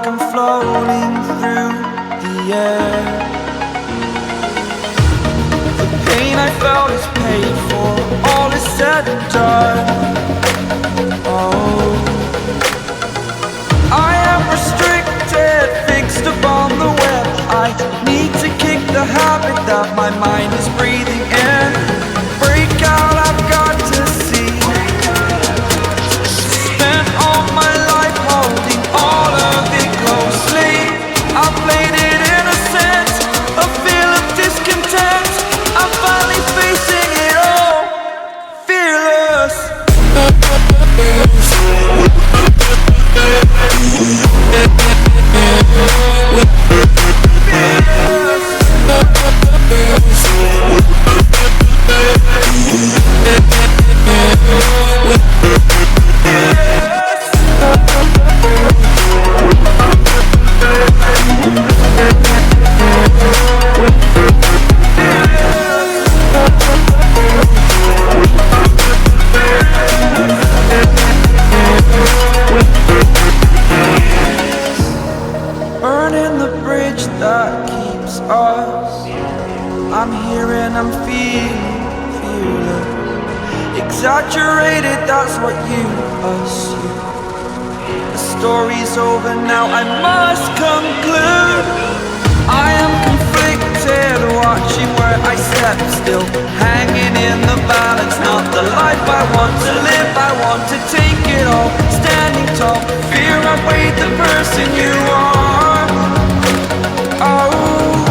like I'm floating through the air. The pain I felt is paid for, all is said and done. Oh, I am restricted, fixed upon the web. I need to kick the habit that my mind is breathing in. Break out, I've got to see. Spent all my life holding all of it closely. I played it innocent, a feel of discontent. I'm finally facing it all, fearless. Burning the bridge that keeps us. I'm here and I'm feeling fearless. Exaggerated, that's what you assume. The story's over now, I must conclude. I am conflicted, watching where I step still, hanging in the balance. Not the life I want to live, I want to take it all. Standing tall, fear outweighed the person you are. Oh,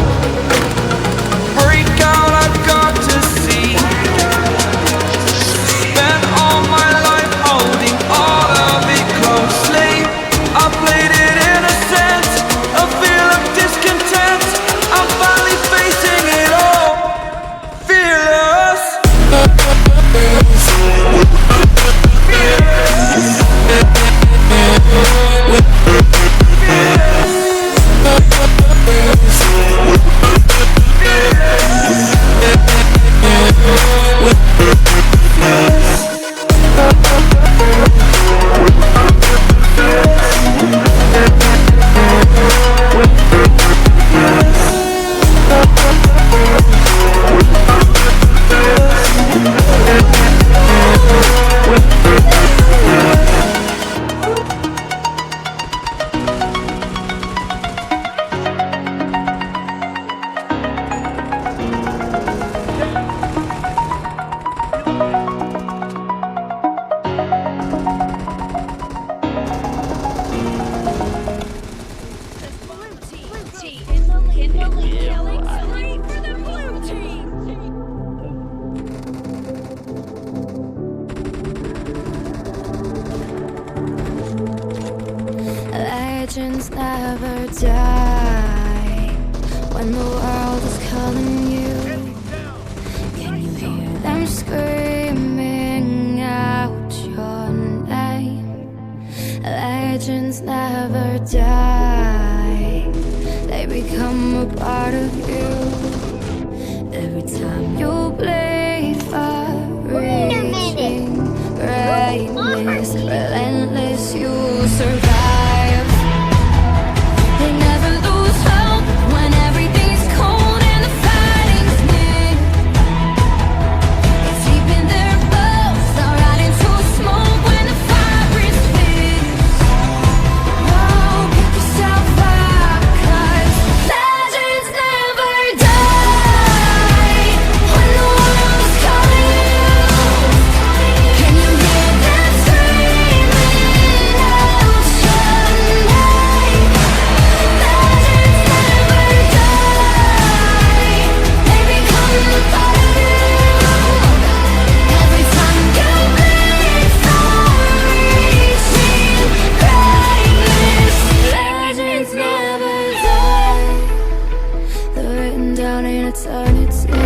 break out, I've got to see. Spent all my life holding all of it closely. I played it innocent, a feel of discontent. I'm finally facing it all, fearless. Legends never die. When the world is calling you, can you hear them screaming out your name? Legends never die. They become a part of you. Every time you bleed for reaching greatness, relentless, you survive. They never lose hope when everything's cold and the fighting's near. It's deep in their bones, they'll ride into smoke when the fire is fierce. Oh, pick yourself up, 'cause legends never die. When the world's calling you, can you hear them screaming out your name? Legends never die. They become a part of you. Every time you bleed for reaching greatness, legends never die. They're written down in eternity.